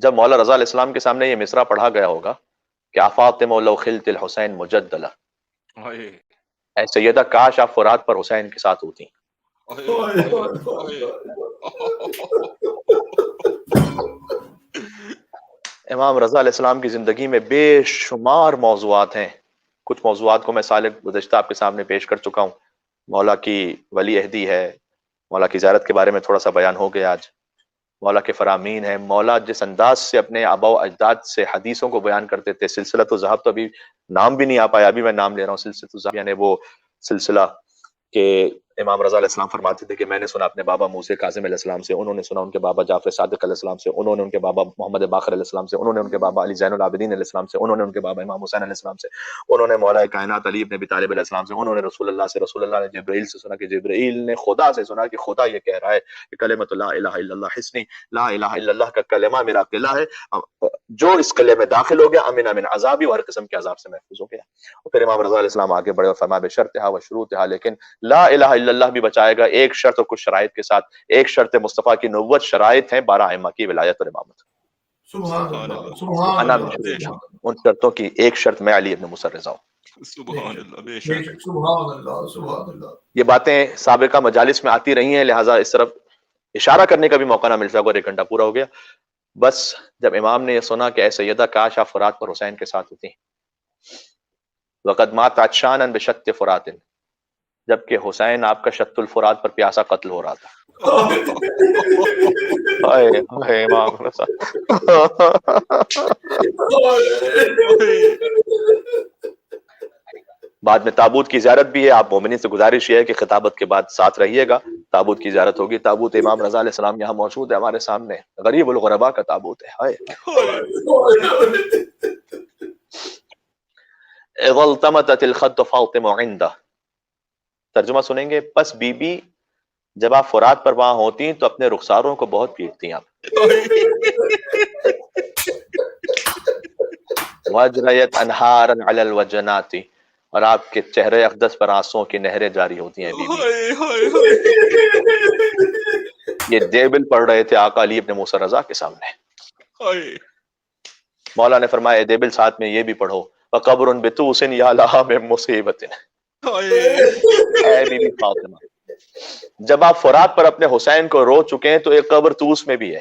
جب مولا رضا علیہ السلام کے سامنے یہ مصرع پڑھا گیا ہوگا کہ فاطمہ لو خلت الحسین مجدلا، اے سیدہ کاش آپ فرات پر حسین کے ساتھ ہوتی. امام رضا علیہ السلام کی زندگی میں بے شمار موضوعات ہیں. کچھ موضوعات کو میں سال گزشتہ آپ کے سامنے پیش کر چکا ہوں. مولا کی ولی عہدی ہے، مولا کی زیارت کے بارے میں تھوڑا سا بیان ہو گیا آج. مولا کے فرامین ہیں، مولا جس انداز سے اپنے آبا و اجداد سے حدیثوں کو بیان کرتے تھے. سلسلۃ الذہب تو ابھی نام بھی نہیں آ پایا، ابھی میں نام لے رہا ہوں. سلسلۃ الذہب یعنی وہ سلسلہ کہ امام رضا علیہ السلام فرماتے تھے کہ میں نے سنا اپنے بابا موسی کاظم علیہ السلام سے، انہوں نے سنا ان کے بابا جعفر صادق علیہ السلام سے، انہوں نے ان کے بابا محمد باقر علیہ السلام سے، انہوں نے ان کے بابا علی زین العابدین علیہ السلام سے، انہوں نے ان کے بابا امام حسین علیہ السلام سے، انہوں نے مولا کائنات علی ابن ابی طالب علیہ السلام سے، انہوں نے رسول اللہ سے، رسول اللہ نے جبرائیل سے سنا کہ جبرائیل نے خدا سے سنا کہ خدا یہ کہہ رہا ہے کہ کلمۃ لا الہ الا اللہ حسنی، لا الہ الا اللہ کا کلمہ میرا قلعہ ہے، جو اس قلعے میں داخل ہو گیا امن من عذابی، اور ہر قسم کے عذاب سے محفوظ ہو گیا. اور پھر امام رضا علیہ السلام آگے بڑھے اور فرمایا بشرطھا و شروطھا، لیکن لا الہ الا اللہ بھی بچائے گا ایک شرط اور کچھ شرائط کے ساتھ. ایک شرط مصطفیٰ کی نبوت، شرائط ہیں 12 ائمہ کی ولایت اور امامت. سبحان اللہ سبحان انا اللہ من شروط، ان شرطوں کی ایک شرط میں علی ابن موسیٰ رضا ہوں. سبحان اللہ، بے بے شک. شک سبحان اللہ سبحان اللہ. یہ باتیں سابقہ مجالس میں آتی رہی ہیں، لہٰذا اس طرف اشارہ کرنے کا بھی موقع نہ مل سکا اور 1 گھنٹہ پورا ہو گیا. بس جب امام نے یہ سنا کہ اے سیدہ کاش آپ فرات پر حسین کے ساتھ ہوتی، وقد مات عطشانا بشط فرات، جبکہ حسین آپ کا شط الفرات پر پیاسا قتل ہو رہا تھا. ہائے امام رضا. بعد میں تابوت کی زیارت بھی ہے. آپ مومنین سے گزارش یہ ہے کہ خطابت کے بعد ساتھ رہیے گا، تابوت کی زیارت ہوگی. تابوت امام رضا علیہ السلام یہاں موجود ہے ہمارے سامنے، غریب الغرباء کا تابوت ہے. اذا التمست الخد فاطمہ عندہ، ترجمہ سنیں گے. پس بی بی جب آپ فرات پر وہاں ہوتی تو اپنے رخساروں کو بہت پیٹتی آپ. وجریت انہارا علی الوجنات، اور آپ کے چہرے اقدس پر آنسوؤں کی نہریں جاری ہوتی ہیں. بی بی یہ دیبل پڑھ رہے تھے آقا علی ابن موسیٰ رضا کے سامنے. مولا نے فرمایا اے دیبل ساتھ میں یہ بھی پڑھو وقبر بطوس یا لہا من مصیبت. اے بی بی فاطمہ، جب آپ فرات پر اپنے حسین کو رو چکے ہیں تو ایک قبر طوس میں بھی ہے.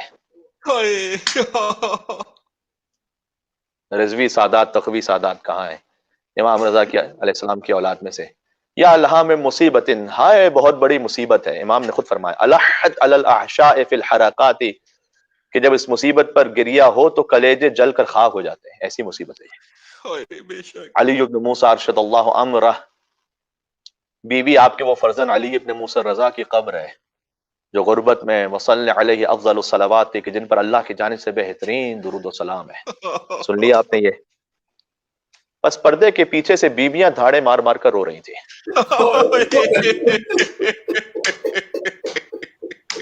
رضوی سادات تقوی سادات کہاں ہیں؟ امام رضا کی علیہ السلام کی اولاد میں سے. یا لہا من مصیبت، ہائے بہت بڑی مصیبت ہے. امام نے خود فرمایا الحت علی الاحشاء فی الحرقات، کہ جب اس مصیبت پر گریا ہو تو کلیجے جل کر خاک ہو جاتے ہیں، ایسی مصیبت ہے. علی ابن موسیٰ ارشد اللہ امرہ، بی بی آپ کے وہ فرزند علی ابن موسیٰ رضا کی قبر ہے جو غربت میں وصلی علیہ افضل الصلوات تھی، کہ جن پر اللہ کی جانب سے بہترین درود و سلام ہے. سن لیا آپ نے یہ؟ بس پردے کے پیچھے سے بیویاں دھاڑے مار مار کر رو رہی تھی.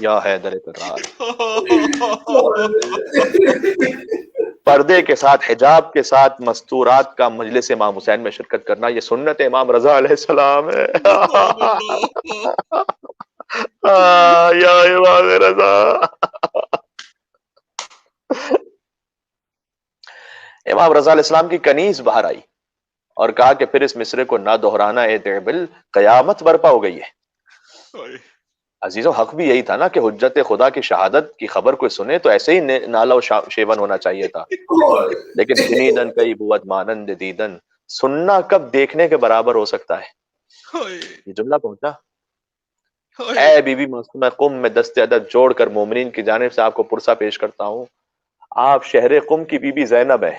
یا حیدر کرار. پردے کے ساتھ حجاب کے ساتھ مستورات کا مجلس امام حسین میں شرکت کرنا یہ سنت امام رضا علیہ السلام ہے. یا امام رضا. امام رضا علیہ السلام کی کنیز باہر آئی اور کہا کہ پھر اس مصرے کو نہ دہرانا اے دیبل، قیامت برپا ہو گئی ہے. عزیزوں حق بھی یہی تھا نا کہ حجت خدا کی شہادت کی خبر کوئی سنے تو ایسے ہی نالا و شیون ہونا چاہیے تھا. لیکن شنیدن کئی بوت مانند دیدن، سننا کب دیکھنے کے برابر ہو سکتا ہے. یہ جملہ پہنچا. اے بی بی معصومہ قم میں دست ادب جوڑ کر مومنین کی جانب سے آپ کو پرسہ پیش کرتا ہوں. آپ شہر قم کی بی بی زینب ہے.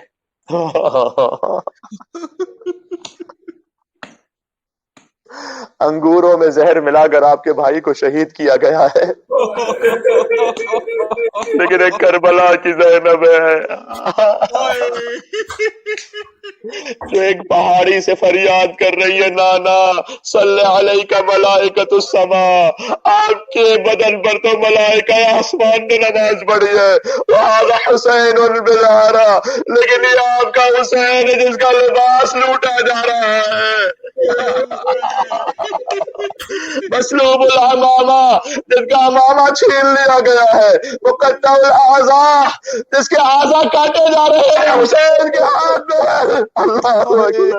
انگوروں میں زہر ملا کر آپ کے بھائی کو شہید کیا گیا ہے، لیکن ایک کربلا کی زینب ہے. جو ایک پہاڑی سے فریاد کر رہی ہے نانا صلی علیک ملائکۃ السماء، آپ کے بدن پر تو ملائکہ آسمان نے نماز پڑھی ہے، وہذا حسین بالعرا، لیکن یہ آپ کا حسین ہے جس کا لباس لوٹا جا رہا ہے، مسلوب الامامہ، جس کا امامہ چھین لیا گیا ہے، مقطع الاعضاء، جس کے اعضاء کاٹے جا رہے ہیں، حسین کے ہاتھ میں ہے۔ اللہ اکبر۔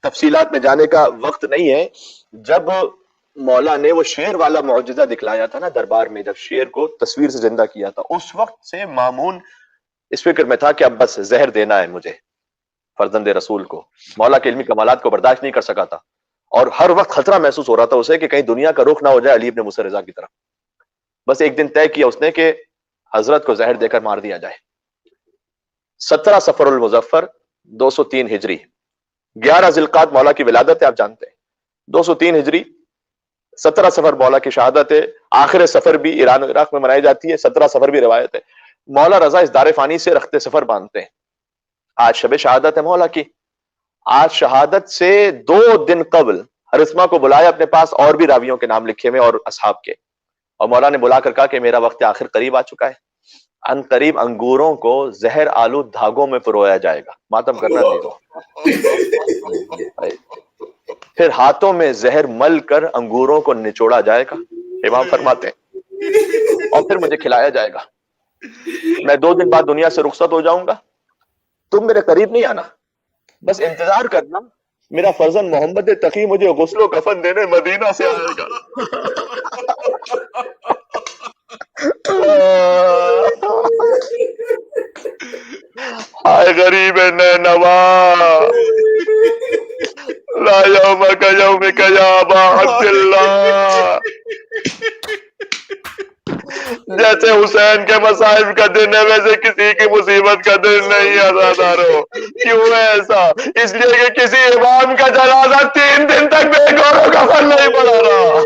تفصیلات میں جانے کا وقت نہیں ہے۔ جب مولا نے وہ شیر والا معجزہ دکھلایا تھا نا دربار میں، جب شیر کو تصویر سے زندہ کیا تھا، اس وقت سے مامون اس فکر میں تھا کہ اب بس زہر دینا ہے مجھے فرزند رسول کو۔ مولا کے علمی کمالات کو برداشت نہیں کر سکا تھا، اور ہر وقت خطرہ محسوس ہو رہا تھا اسے کہ کہیں دنیا کا رخ نہ ہو جائے علی ابن موسیٰ رضا کی طرف۔ بس ایک دن طے کیا اس نے کہ حضرت کو زہر دے کر مار دیا جائے۔ 17 صفر المظفر 203 ہجری، 11 ذوالقعدہ مولا کی ولادت ہے، آپ جانتے ہیں، 203 ہجری، 17 صفر مولا کی شہادت ہے۔ آخر سفر بھی ایران و عراق میں منائی جاتی ہے، 17 صفر بھی روایت ہے۔ مولا رضا اس دار فانی سے رخت سفر باندھتے ہیں۔ آج شب شہادت ہے مولا کی۔ آج شہادت سے 2 دن قبل ہرسما کو بلایا اپنے پاس، اور بھی راویوں کے نام لکھے ہوئے اور اصحاب کے، اور مولا نے بلا کر کہا کہ میرا وقت آخر قریب آ چکا ہے، ان قریب انگوروں کو زہر آلود دھاگوں میں پرویا جائے گا، ماتم کرنا نہیں تو، پھر ہاتھوں میں زہر مل کر انگوروں کو نچوڑا جائے گا، امام فرماتے ہیں، اور پھر مجھے کھلایا جائے گا۔ میں 2 دن بعد دنیا سے رخصت ہو جاؤں گا، تم میرے قریب نہیں آنا، بس انتظار کرنا، میرا فرزند محمد تقی مجھے غسل و کفن دینے مدینہ سے آئے گا۔ ہائے غریب نینوا، لا یومک یومک یا ابا عبداللہ، جیسے حسین کے مصائب کا دن ہے ویسے کسی کی مصیبت کا دن نہیں عزادارو۔ کیوں ہے ایسا؟ اس لیے کہ کسی امام کا جنازہ 3 دن تک بے گور و کفن نہیں پڑا رہا۔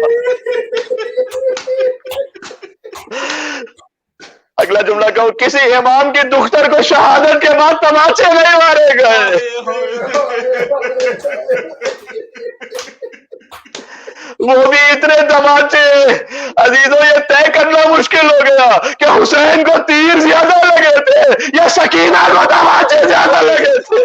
اگلا جملہ کہو، کسی امام کی دختر کو شہادت کے بعد تماچے نہیں مارے گئے۔ وہ بھی اتنے تماچے، عزیزوں یہ طے کرنا مشکل ہو گیا کہ حسین کو تیر زیادہ لگے تھے یا سکینہ کو تماچے زیادہ لگے تھے۔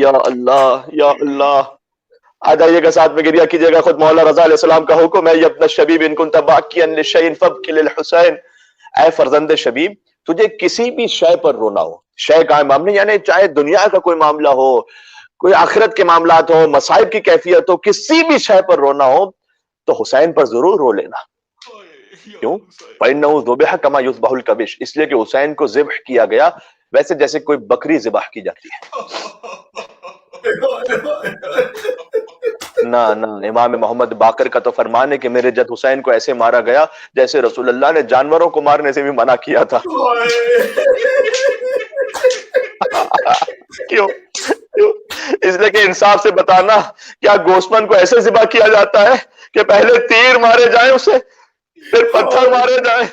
یا اللہ یا اللہ۔ آ جائیے گا ساتھ میں گریہ کیجیے گا، خود مولا رضا علیہ السلام کا حکم ہے، یبن الشبیب ان کنت باکیا لشیء فابکی للحسین، اے فرزند شبیب تجھے کسی بھی شے پر رونا ہو، شے کا امام نہیں، یعنی چاہے دنیا کا کوئی معاملہ ہو، کوئی آخرت کے معاملات ہو، مصائب کی کیفیت ہو، کسی بھی شے پر رونا ہو تو حسین پر ضرور رو لینا۔ کیوں؟ فإنه ذبح كما يذبح الكبش، اس لیے کہ حسین کو ذبح کیا گیا ویسے جیسے کوئی بکری ذبح کی جاتی ہے۔ نہ امام محمد باقر کا تو فرمان ہے کہ میرے جد حسین کو ایسے مارا گیا جیسے رسول اللہ نے جانوروں کو مارنے سے بھی منع کیا تھا۔ کیوں؟ اس لیے کہ انصاف سے بتانا، کیا گوسمن کو ایسے ذبح کیا جاتا ہے کہ پہلے تیر مارے جائیں اسے، پھر پتھر مارے جائیں،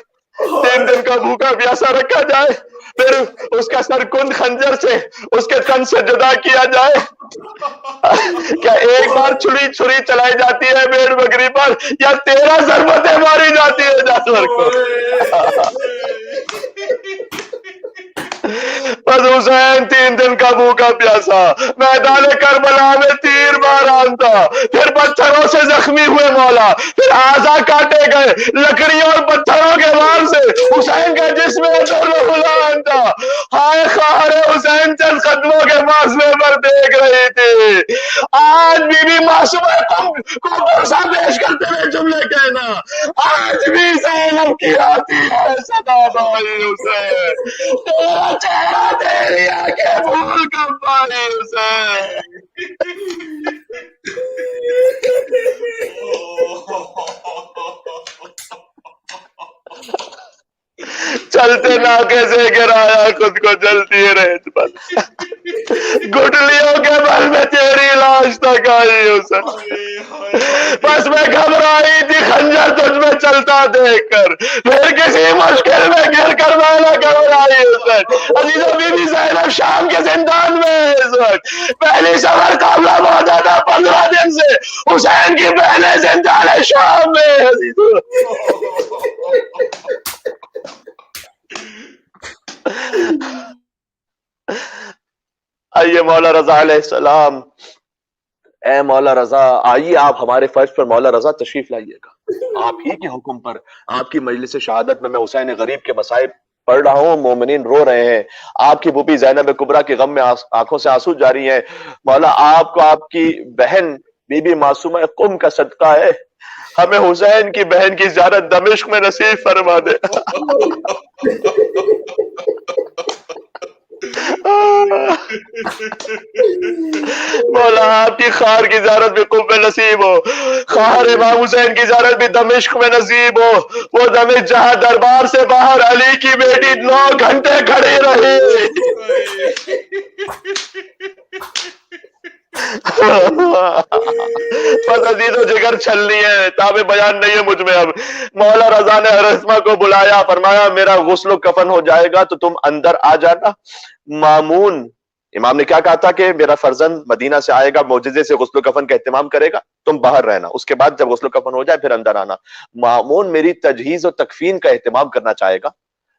3 دن کا بھوکا پیاسا رکھا جائے، پھر اس کا سر کند خنجر سے اس کے تن سے جدا کیا جائے؟ کیا ایک بار چھری چلائی جاتی ہے بھیڑ بکری پر، یا 13 ضربتیں ماری جاتی ہے جانور کو؟ بس حسین 3 دن کا بھوکا پیاسا میدان کربلا میں تیر باران تھا، پھر پتھروں سے زخمی ہوئے مولا، پھر اعضا کاٹے گئے لکڑیوں اور پتھروں کے وار سے، حسین کا جسم غلان تھا۔ ہائے خواہر حسین چند قدموں کے فاصلے پر دیکھ رہی تھی۔ آج بی بی معصومہ کو بھروسہ پیش کرتے ہوئے جملے کہنا، آج بھی زینب کی آتی ہے صدا بھائی حسین، تیرا چہرہ تیری آنکھیں بھول کر پائی حسین۔ چلتے ناکے سے گرایا خود کو جلتی ریت پر، گٹلیوں کے بل میں تیری لاش تک کھائی حسین، بس میں گھبرائی تھی خنجر تجھ میں چلتا دیکھ کر، پھر کسی مشکل میں گر کر میں نہ گھبرائی حسین۔ عزیزو بی بی زینب شام کے زندان میں ہے اس وقت، پہلی سفر قابلہ موجود ہے 15 دن سے، حسین کی بہنیں زندان شام میں ہے عزیزو۔ آئیے مولا رضا علیہ السلام، اے مولا رضا آئیے آپ ہمارے فرش پر مولا رضا تشریف لائیے گا، آپ ہی کے حکم پر آپ کی مجلس شہادت میں حسین غریب کے مصائب پڑھ رہا ہوں، مومنین رو رہے ہیں، آپ کی بھوپی زینب کبریٰ کے غم میں آنکھوں سے آنسو جاری ہیں، مولا آپ کو آپ کی بہن بی بی معصومہ قم کا صدقہ ہے، ہمیں حسین کی بہن کی زیارت دمشق میں نصیب فرما دے۔ مولا آپ کی خار کی زیارت بھی قم میں نصیب ہو، خار امام حسین کی زیارت بھی دمشق میں نصیب ہو، وہ دمشق جہاں دربار سے باہر علی کی بیٹی 9 گھنٹے کھڑی رہی۔ بس عزیز و جگر چھلنی ہے، تابع بیان نہیں ہے مجھ میں اب۔ مولا رضا نے ارسمہ کو بلایا، فرمایا میرا غسل و کفن ہو جائے گا تو تم اندر آ جانا۔ مامون امام نے کیا کہا تھا کہ میرا فرزند مدینہ سے آئے گا، معجزے سے غسل و کفن کا اہتمام کرے گا، تم باہر رہنا، اس کے بعد جب غسل و کفن ہو جائے پھر اندر آنا۔ مامون میری تجہیز و تکفین کا اہتمام کرنا چاہے گا،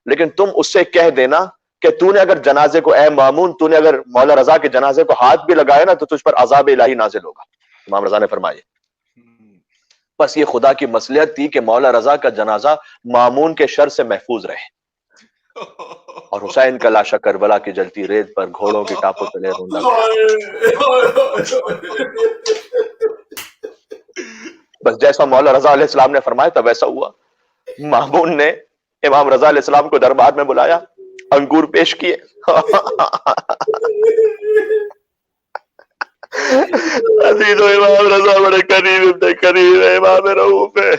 لیکن تم اس سے کہہ دینا کہ تو نے اگر جنازے کو، اے مامون تو نے اگر مولا رضا کے جنازے کو ہاتھ بھی لگایا نا تو تجھ پر عذاب الہی نازل ہوگا۔ امام رضا نے فرمایا بس یہ خدا کی مصلحت تھی کہ مولا رضا کا جنازہ مامون کے شر سے محفوظ رہے، اور حسین کا لاشا کربلا کی جلتی ریت پر گھوڑوں کی ٹاپوں تلے روندا گیا۔ بس جیسا مولا رضا علیہ السلام نے فرمایا تھا ویسا ہوا۔ مامون نے امام رضا علیہ السلام کو دربار میں بلایا، انگور پیش کیے۔ عزیز و امام رضا بڑے قریب ابن کریم ہے، امام رؤوف ہے۔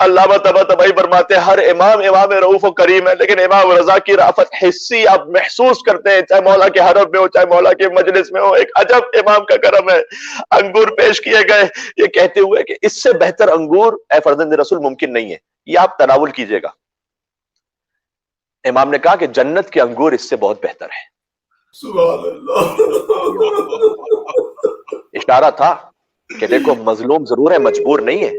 علامہ طباطبائی فرماتے ہیں ہر امام امام رؤوف و کریم ہے، لیکن امام رضا کی رافت حسی آپ محسوس کرتے ہیں، چاہے مولا کے حرم میں ہو چاہے مولا کے مجلس میں ہو، ایک عجب امام کا کرم ہے۔ انگور پیش کیے گئے یہ کہتے ہوئے کہ اس سے بہتر انگور اے فرزند رسول ممکن نہیں ہے، یہ آپ تناول کیجئے گا۔ امام نے کہا کہ جنت کے انگور اس سے بہت بہتر ہے۔ سبحان اللہ۔ اشارہ تھا کہ دیکھو مظلوم ضرور ہے، مجبور نہیں ہے،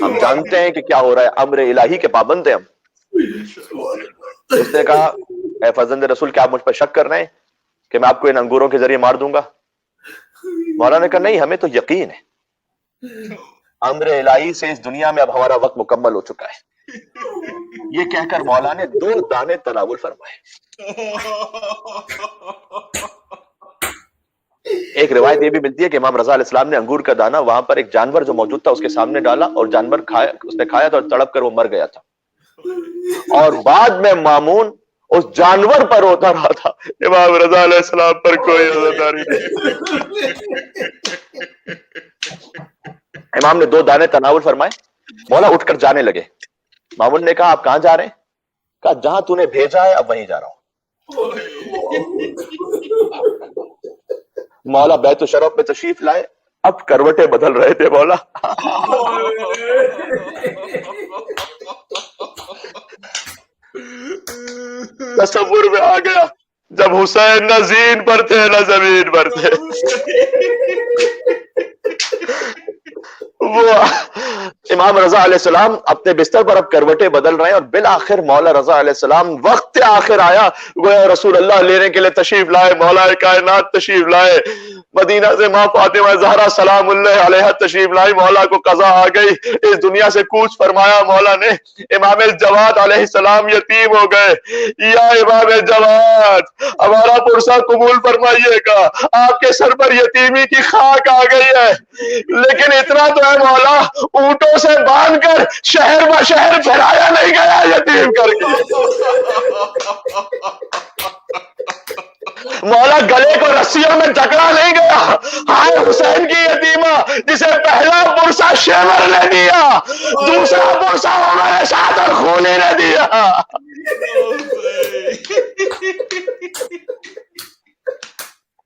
ہم جانتے ہیں کہ کیا ہو رہا ہے، امر الہی کے پابند ہیں ہم۔ اس نے کہا اے فرزند رسول کیا آپ مجھ پر شک کر رہے ہیں کہ میں آپ کو ان انگوروں کے ذریعے مار دوں گا؟ مولا نے کہا نہیں، ہمیں تو یقین ہے، امر الہی سے اس دنیا میں اب ہمارا وقت مکمل ہو چکا ہے۔ یہ کہہ کر مولا نے 2 دانے تناول فرمائے۔ ایک روایت یہ بھی ملتی ہے کہ امام رضا علیہ السلام نے انگور کا دانہ وہاں پر ایک جانور جو موجود تھا اس کے سامنے ڈالا، اور جانور اس نے کھایا تھا اور تڑپ کر وہ مر گیا تھا، اور بعد میں مامون اس جانور پر روتا رہا تھا، امام رضا علیہ السلام پر کوئی عزاداری نہیں۔ امام نے 2 دانے تناول فرمائے، مولا اٹھ کر جانے لگے۔ مامون نے کہا آپ کہاں جا رہے ہیں؟ کہا جہاں تو نے بھیجا ہے اب وہیں جا رہا ہوں۔ مولا بیت الشرف میں تشریف لائے، اب کروٹیں بدل رہے تھے مولا۔ تصور میں آ گیا جب حسین نہ زین پر تھے نہ زمین پر تھے، وہ امام رضا علیہ السلام اپنے بستر پر اب کروٹیں بدل رہے ہیں، اور بالآخر مولا رضا علیہ السلام وقت آخر آیا، گویا رسول اللہ لینے کے لیے تشریف لائے، مولا کائنات تشریف لائے، مدینہ سے ماں فاطمہ زہرا سلام اللہ علیہا تشریف لائی، مولا کو قضا آ گئی، اس دنیا سے کوچ فرمایا مولا نے، امام الجواد علیہ السلام یتیم ہو گئے، یا امام الجواد ہمارا پرسہ قبول فرمائیے گا، آپ کے سر پر یتیمی کی خاک آ گئی ہے، لیکن اتنا تو ہے مولا اونٹوں سے باندھ کر شہر ب شہر پھیلایا نہیں گیا یتیم کر کے، مولا گلے کو رسیوں میں جکڑا نہیں گیا، ہائے حسین کی یتیمہ جسے پہلا برسہ شیور نے دیا، دوسرا برسہ ہمارے ساتھ اور خونی نے دیا۔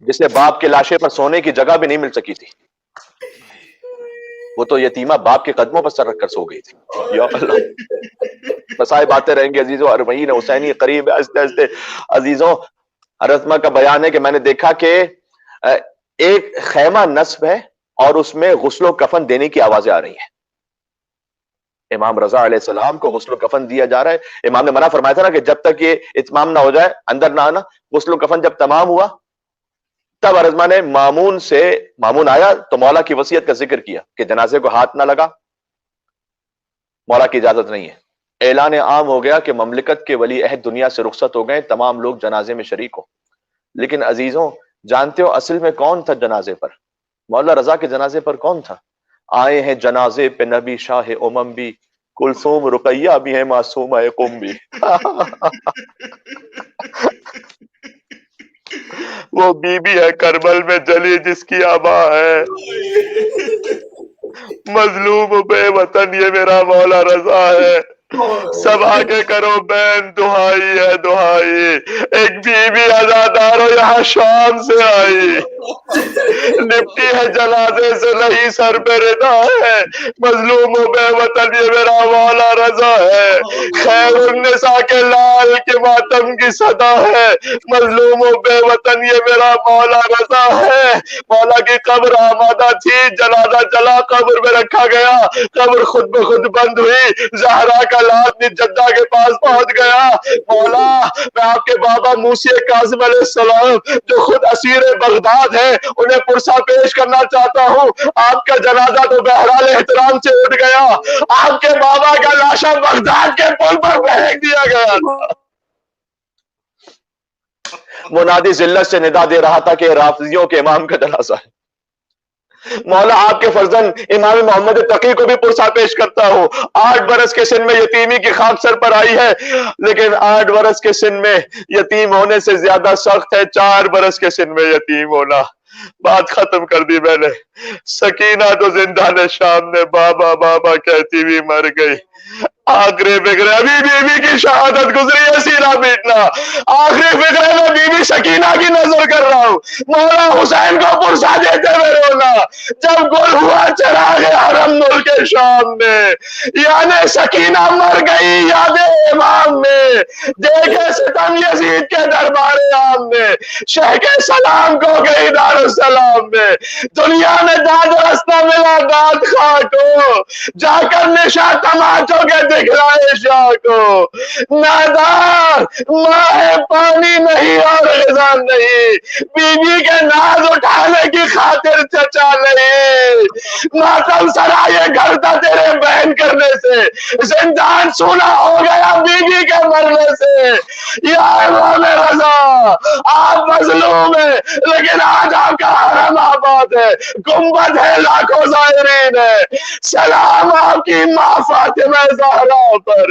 جسے باپ کے لاشے پر سونے کی جگہ بھی نہیں مل سکی تھی، وہ تو یتیمہ باپ کے قدموں پر سر رکھ کر سو گئی تھی. یا اللہ، مسائب آتے رہیں گے عزیزوں. اربعین حسینی قریب ہے ہنستے ہنستے. عزیزوں ارتما کا بیان ہے کہ میں نے دیکھا کہ ایک خیمہ نصب ہے اور اس میں غسل و کفن دینے کی آوازیں آ رہی ہیں. امام رضا علیہ السلام کو غسل و کفن دیا جا رہا ہے. امام نے منع فرمایا تھا نا کہ جب تک یہ اتمام نہ ہو جائے اندر نہ آنا. غسل و کفن جب تمام ہوا تب ارزما نے مامون آیا تو مولا کی وصیت کا ذکر کیا کہ جنازے کو ہاتھ نہ لگا، مولا کی اجازت نہیں ہے. اعلان عام ہو گیا کہ مملکت کے ولی عہد دنیا سے رخصت ہو گئے، تمام لوگ جنازے میں شریک ہو. لیکن عزیزوں جانتے ہو اصل میں کون تھا جنازے پر؟ مولا رضا کے جنازے پر کون تھا؟ آئے ہیں جنازے پہ نبی شاہ امم بھی، کلثوم رقیہ بھی ہے معصومہ قم بھی. وہ بی بی ہے کربل میں جلی جس کی آبا ہے، مظلوم بے وطن یہ میرا مولا رضا ہے. سب آگے کرو بین دہائی ہے دہائی، ایک بی بی ازادار ہو یہاں شام سے آئی، نپٹی ہے جنازے سے نہیں سر پہ ردا ہے، مظلوم و بے وطن یہ میرا مولا رضا ہے. خیر النساء کے لال کے ماتم کی صدا ہے، مظلوم و بے وطن یہ میرا مولا رضا ہے. مولا کی قبر آمادہ تھی، جنازہ چلا قبر میں رکھا گیا، قبر خود بخود بند ہوئی. زہرا کا لال جدہ کے پاس پہنچ گیا. مولا میں آپ کے بابا موسی کاظم علیہ السلام جو خود اسیر بغداد ہے انہیں پرسہ پیش کرنا چاہتا ہوں. آپ کا جنازہ تو بہرحال احترام سے اٹھ گیا، آپ کے بابا کا لاشا بغداد کے پل پر پھینک دیا گیا. منادی ذلت سے ندا دے رہا تھا کہ رافضیوں کے امام کا جنازہ ہے. مولا آپ کے فرزند امام محمد تقی کو بھی پرسہ پیش کرتا ہوں. 8 برس کے سن میں یتیمی کی خاک سر پر آئی ہے، لیکن 8 برس کے سن میں یتیم ہونے سے زیادہ سخت ہے 4 برس کے سن میں یتیم ہونا. بات ختم کر دی میں نے. سکینہ تو زندان شام نے بابا بابا کہتی بھی مر گئی. آخری فکر ابھی بیوی کی شہادت گزری ہے سینا پیٹنا. آخری فکر میں بیوی سکینہ کی نظر کر رہا ہوں. مولا حسین کو پرسہ دیتے ہوئے رونا. جب گل ہوا چراغ حرم ملک شام میں، یعنی سکینہ مر گئی یاد امام میں. دیکھے ستم یزید کے دربار عام میں، شہ کے سلام کو گئی دار السلام میں. دنیا میں داد رستہ ملا داد خواہ کو، جا کر نشاں تماچوں کے دکھلائے شاہ کو. نادار ماہ پانی نہیں اور غذا نہیں، بیوی کے ناز اٹھانے کی خاطر چچا نہیں. ماتم سرائے گھر تھا تیرے بہن کرنے سے، زندان سونا ہو گیا بیوی کے مرنے سے. یا امام رضا آپ مظلوم ہیں لیکن آج آپ کا حرم آباد ہے، گنبد ہے لاکھوں زائرین ہے. سلام آپ کی ماں فاطمہ زہرا پر،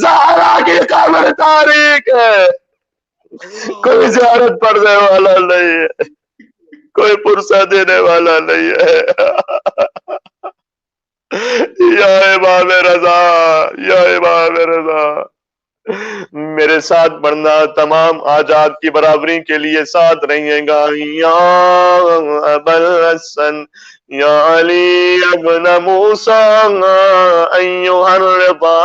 زہرا کی قبر تاریک ہے. کوئی زیارت پڑھنے والا نہیں ہے، کوئی پرسہ دینے والا نہیں ہے. یا امام رضا، یا امام رضا میرے ساتھ پڑھنا، تمام آجات کی برابری کے لیے ساتھ رہیں گا. یا ابل حسن یا علی ابن موسیٰ ایوہ الرضا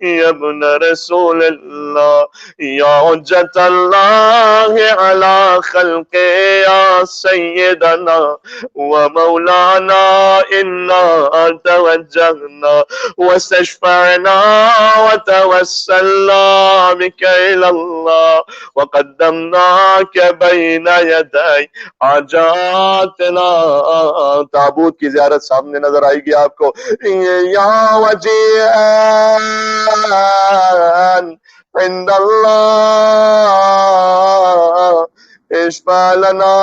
یا ابن رسول اللہ یا حجت اللہ علی خلق یا سیدنا و مولانا انا توجہنا واستشفعنا وتوسلنا بک الی اللہ وقدمناک بین یدی حاجاتنا. تابوت کی زیارت سامنے نظر آئے گی آپ کو. یا وجیہن عند اللہ اشفع لنا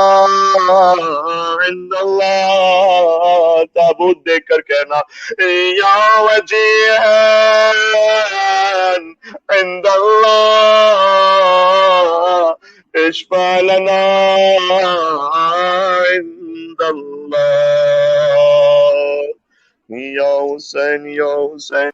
عند اللہ. تابوت دیکھ کر کہنا یا وجیہن عند اللہ اشفع لنا عند اللہ. یا حسین یا حسین.